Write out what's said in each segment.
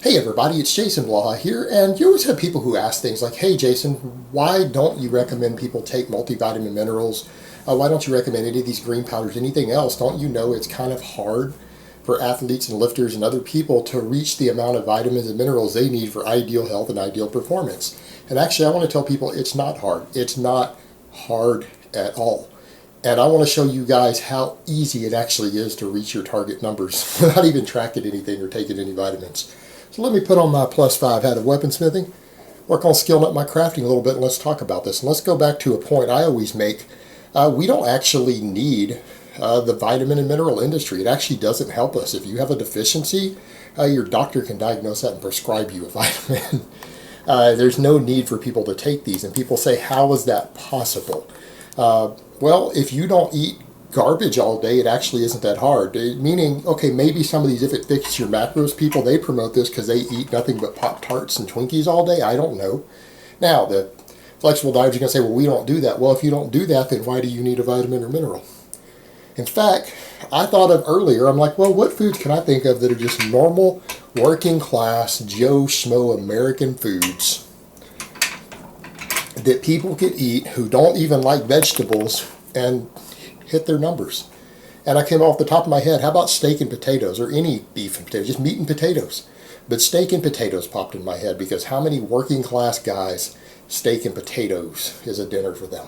Hey everybody, it's Jason Blaha here, and you always have people who ask things like, hey Jason, why don't you recommend people take multivitamin minerals? Why don't you recommend any of these green powders, anything else? Don't you know it's kind of hard for athletes and lifters and other people to reach the amount of vitamins and minerals they need for ideal health and ideal performance? And actually, I want to tell people it's not hard. It's not hard at all. And I want to show you guys how easy it actually is to reach your target numbers without even tracking anything or taking any vitamins. So let me put on my +5 hat of weaponsmithing, work on skilling up my crafting a little bit, and let's talk about this. And let's go back to a point I always make. We don't actually need the vitamin and mineral industry. It actually doesn't help us. If you have a deficiency, your doctor can diagnose that and prescribe you a vitamin. There's no need for people to take these. And people say, how is that possible? Well, if you don't eat garbage all day, it actually isn't that hard. Meaning, okay, maybe some of these, if it fixes your macros, people, they promote this because they eat nothing but Pop-Tarts and Twinkies all day. I don't know. Now, the flexible dieters are going to say, well, we don't do that. Well, if you don't do that, then why do you need a vitamin or mineral? In fact, I thought of earlier, I'm like, well, what foods can I think of that are just normal, working class, Joe Schmo American foods that people could eat who don't even like vegetables and hit their numbers? And I came off the top of my head, how about steak and potatoes, or any beef and potatoes, just meat and potatoes? But steak and potatoes popped in my head because how many working class guys, steak and potatoes is a dinner for them?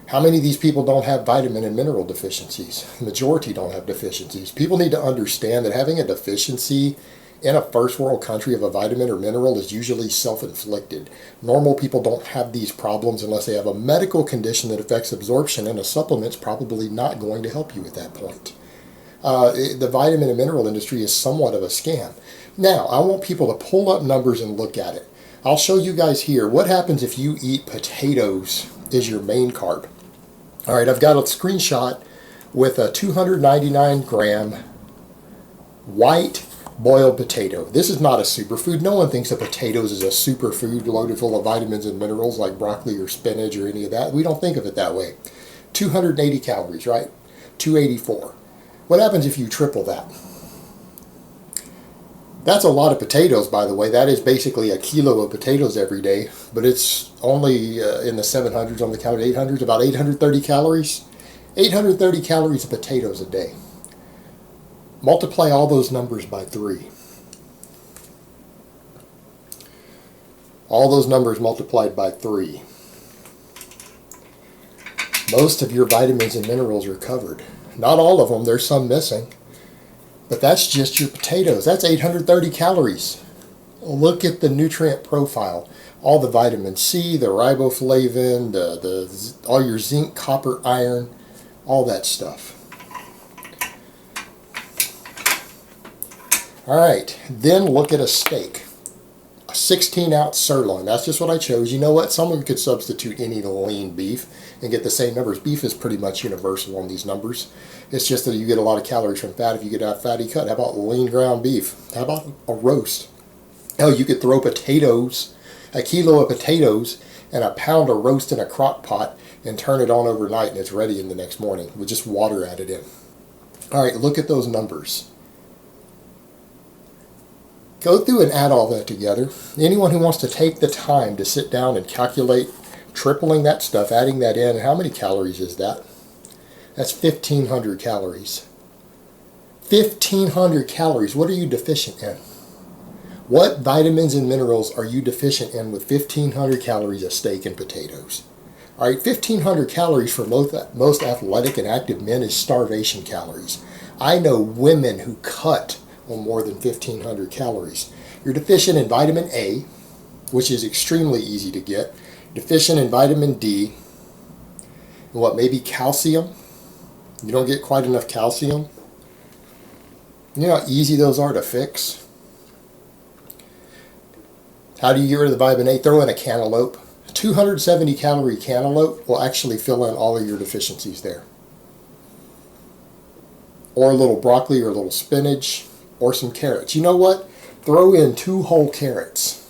How many of these people don't have vitamin and mineral deficiencies? The majority don't have deficiencies. People need to understand that having a deficiency in a first world country of a vitamin or mineral is usually self-inflicted. Normal people don't have these problems unless they have a medical condition that affects absorption, and a supplement's probably not going to help you at that point. The vitamin and mineral industry is somewhat of a scam. Now, I want people to pull up numbers and look at it. I'll show you guys here what happens if you eat potatoes as your main carb. All right, I've got a screenshot with a 299 gram white boiled potato. This is not a superfood. No one thinks that potatoes is a superfood loaded full of vitamins and minerals like broccoli or spinach or any of that. We don't think of it that way. 280 calories, right? 284. What happens if you triple that? That's a lot of potatoes, by the way. That is basically a kilo of potatoes every day, but it's only in the 700s on the count, 800s, about 830 calories. 830 calories of potatoes a day. Multiply all those numbers by 3. All those numbers multiplied by 3. Most of your vitamins and minerals are covered. Not all of them, there's some missing. But that's just your potatoes. That's 830 calories. Look at the nutrient profile. All the vitamin C, the riboflavin, all your zinc, copper, iron, all that stuff. All right, then look at a steak. A 16-ounce sirloin. That's just what I chose. You know what? Someone could substitute any lean beef and get the same numbers. Beef is pretty much universal on these numbers. It's just that you get a lot of calories from fat if you get a fatty cut. How about lean ground beef? How about a roast? Hell, you could throw potatoes, a kilo of potatoes, and a pound of roast in a crock pot and turn it on overnight, and it's ready in the next morning with just water added in. All right, look at those numbers. Go through and add all that together. Anyone who wants to take the time to sit down and calculate tripling that stuff, adding that in, how many calories is that? That's 1,500 calories. 1,500 calories. What are you deficient in? What vitamins and minerals are you deficient in with 1,500 calories of steak and potatoes? All right, 1,500 calories for most athletic and active men is starvation calories. I know women who cut on more than 1,500 calories. You're deficient in vitamin A, which is extremely easy to get. Deficient in vitamin D. And what, maybe calcium? You don't get quite enough calcium. You know how easy those are to fix? How do you get rid of the vitamin A? Throw in a cantaloupe. 270 calorie cantaloupe will actually fill in all of your deficiencies there. Or a little broccoli or a little spinach. Or some carrots. You know what? Throw in 2 whole carrots.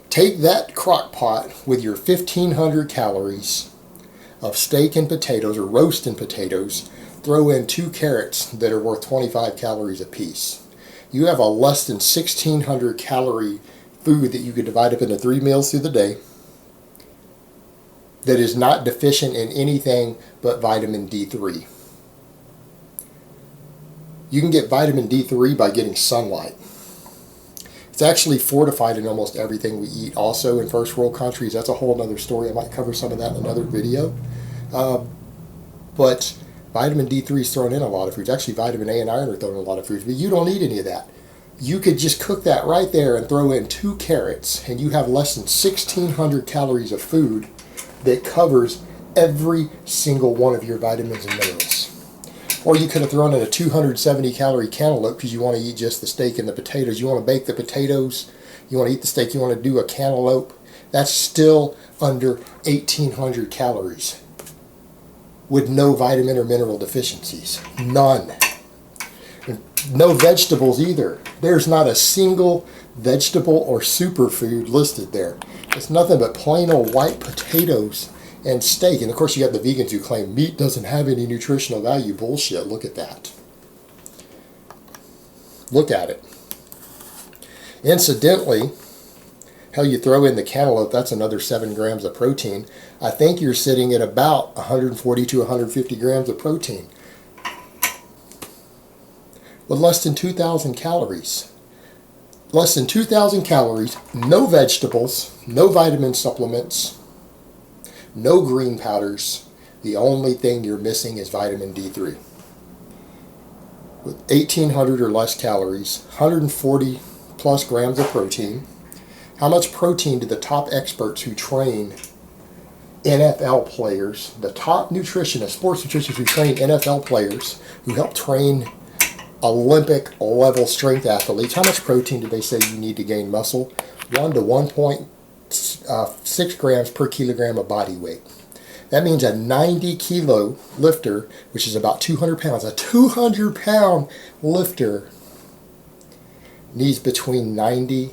Take that crock pot with your 1,500 calories of steak and potatoes or roast and potatoes. Throw in 2 carrots that are worth 25 calories apiece. You have a less than 1,600 calorie food that you could divide up into 3 meals through the day that is not deficient in anything but vitamin D3. You can get vitamin D3 by getting sunlight. It's actually fortified in almost everything we eat. Also in first world countries, that's a whole other story. I might cover some of that in another video. But vitamin D3 is thrown in a lot of foods. Actually, vitamin A and iron are thrown in a lot of foods, but you don't need any of that. You could just cook that right there and throw in 2 carrots, and you have less than 1,600 calories of food that covers every single one of your vitamins and minerals. Or you could have thrown in a 270 calorie cantaloupe because you want to eat just the steak and the potatoes. You want to bake the potatoes, you want to eat the steak, you want to do a cantaloupe. That's still under 1,800 calories with no vitamin or mineral deficiencies. None. And no vegetables either. There's not a single vegetable or superfood listed there. It's nothing but plain old white potatoes and steak. And of course you got the vegans who claim meat doesn't have any nutritional value. Bullshit. Look at that. Look at it. Incidentally, how you throw in the cantaloupe, that's another 7 grams of protein. I think you're sitting at about 140 to 150 grams of protein with less than 2,000 calories. Less than 2,000 calories, no vegetables, no vitamin supplements, no green powders. The only thing you're missing is vitamin D3. With 1,800 or less calories, 140 plus grams of protein. How much protein do the top experts who train NFL players, the top nutritionists, sports nutritionists who train NFL players, who help train Olympic level strength athletes, how much protein do they say you need to gain muscle? 1 to 1.6 grams per kilogram of body weight. That means a 90 kilo lifter, which is about 200 pounds, a 200 pound lifter needs between 90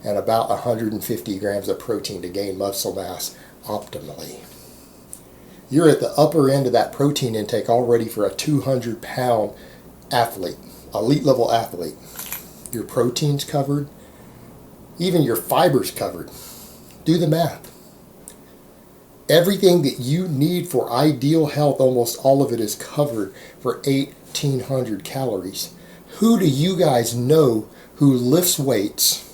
and about 150 grams of protein to gain muscle mass optimally. You're at the upper end of that protein intake already for a 200 pound athlete, elite level athlete. Your protein's covered, even your fibers covered. Do the math. Everything that you need for ideal health, almost all of it is covered for 1,800 calories. Who do you guys know who lifts weights,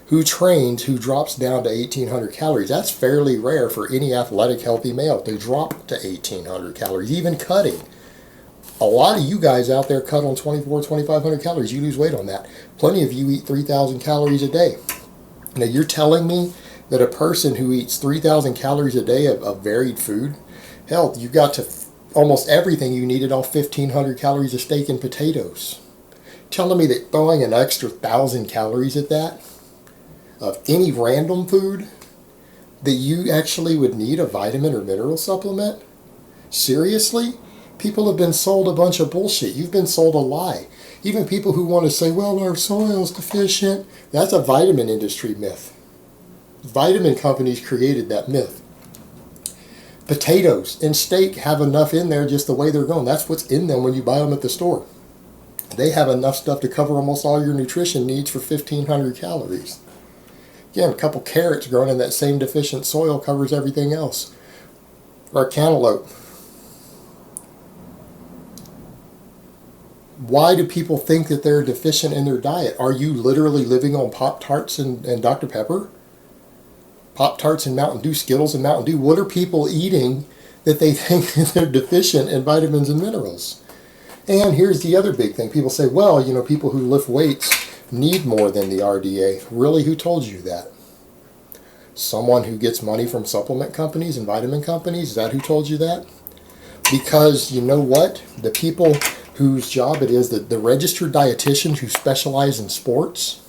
who trains, who drops down to 1,800 calories? That's fairly rare for any athletic, healthy male to drop to 1,800 calories, even cutting. A lot of you guys out there cut on 2,500 calories. You lose weight on that. Plenty of you eat 3,000 calories a day. Now you're telling me that a person who eats 3,000 calories a day of varied food, hell, you got to almost everything you needed off 1,500 calories of steak and potatoes. Telling me that throwing an extra 1,000 calories at that, of any random food, that you actually would need a vitamin or mineral supplement? Seriously? People have been sold a bunch of bullshit. You've been sold a lie. Even people who want to say, well, our soil's deficient. That's a vitamin industry myth. Vitamin companies created that myth. Potatoes and steak have enough in there just the way they're going. That's what's in them when you buy them at the store. They have enough stuff to cover almost all your nutrition needs for 1,500 calories. Again, a couple carrots grown in that same deficient soil covers everything else. Or cantaloupe. Why do people think that they're deficient in their diet? Are you literally living on Pop-Tarts and Dr. Pepper? Pop-Tarts and Mountain Dew, Skittles and Mountain Dew. What are people eating that they think they're deficient in vitamins and minerals? And here's the other big thing. People say, well, you know, people who lift weights need more than the RDA. Really, who told you that? Someone who gets money from supplement companies and vitamin companies? Is that who told you that? Because you know what? The people whose job it is, the registered dietitians who specialize in sports,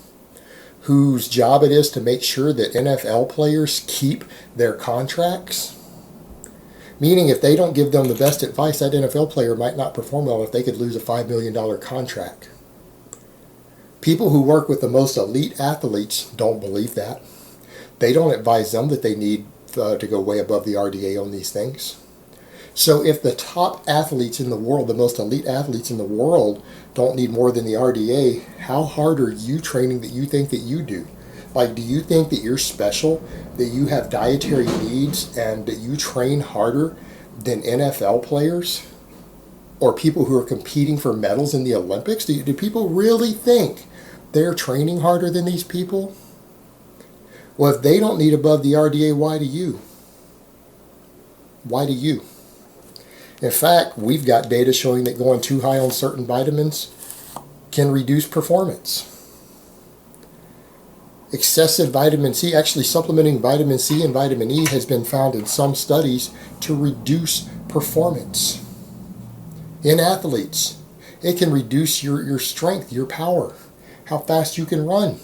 whose job it is to make sure that NFL players keep their contracts, meaning if they don't give them the best advice, that NFL player might not perform well if they could lose a $5 million contract. People who work with the most elite athletes don't believe that. They don't advise them that they need to go way above the RDA on these things. So if the top athletes in the world, the most elite athletes in the world, don't need more than the RDA, how hard are you training that you think that you do? Like, do you think that you're special, that you have dietary needs, and that you train harder than NFL players or people who are competing for medals in the Olympics? Do people really think they're training harder than these people? Well, if they don't need above the RDA, why do you? Why do you? In fact, we've got data showing that going too high on certain vitamins can reduce performance. Excessive vitamin C, actually supplementing vitamin C and vitamin E has been found in some studies to reduce performance. In athletes, it can reduce your strength, your power, how fast you can run.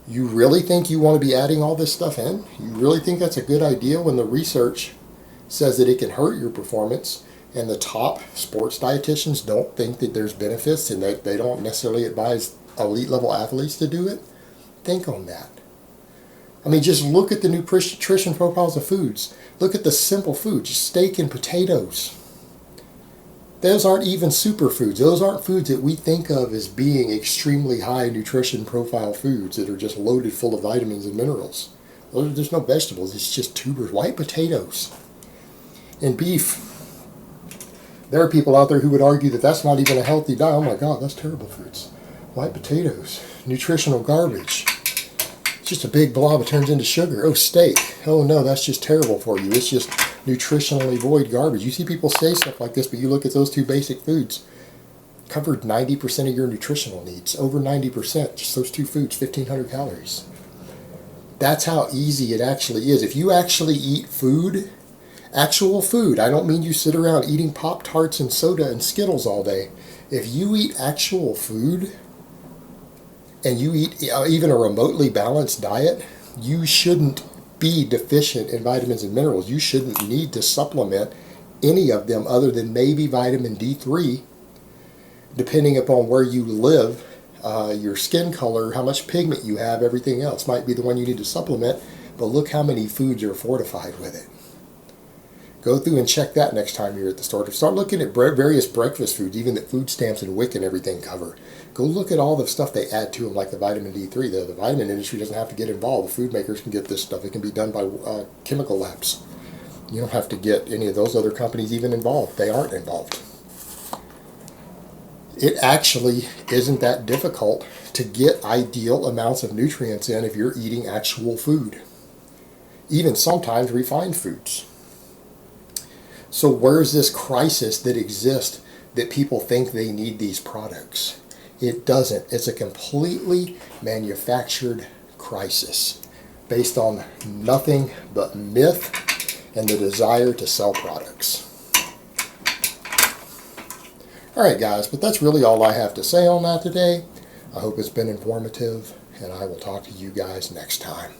You really think you want to be adding all this stuff in? You really think that's a good idea when the research says that it can hurt your performance, and the top sports dietitians don't think that there's benefits and that they don't necessarily advise elite level athletes to do it? Think on that. I mean, just look at the nutrition profiles of foods. Look at the simple foods, steak and potatoes. Those aren't even superfoods. Those aren't foods that we think of as being extremely high nutrition profile foods that are just loaded full of vitamins and minerals. There's no vegetables. It's just tubers, white potatoes. And beef. There are people out there who would argue that that's not even a healthy diet. Oh my God, that's terrible foods. White potatoes, nutritional garbage. It's just a big blob that turns into sugar. Oh, steak. Oh no, that's just terrible for you. It's just nutritionally void garbage. You see people say stuff like this, but you look at those two basic foods, covered 90% of your nutritional needs, over 90%, just those two foods, 1,500 calories. That's how easy it actually is. If you actually eat food, actual food, I don't mean you sit around eating Pop-Tarts and soda and Skittles all day. If you eat actual food, and you eat even a remotely balanced diet, you shouldn't be deficient in vitamins and minerals. You shouldn't need to supplement any of them other than maybe vitamin D3, depending upon where you live, your skin color, how much pigment you have, everything else might be the one you need to supplement, but look how many foods are fortified with it. Go through and check that next time you're at the store. Start looking at various breakfast foods, even that food stamps and WIC and everything cover. Go look at all the stuff they add to them, like the vitamin D3. The vitamin industry doesn't have to get involved. The food makers can get this stuff. It can be done by chemical labs. You don't have to get any of those other companies even involved. They aren't involved. It actually isn't that difficult to get ideal amounts of nutrients in if you're eating actual food. Even sometimes refined foods. So where's this crisis that exists that people think they need these products? It doesn't. It's a completely manufactured crisis based on nothing but myth and the desire to sell products. All right, guys, but that's really all I have to say on that today. I hope it's been informative, and I will talk to you guys next time.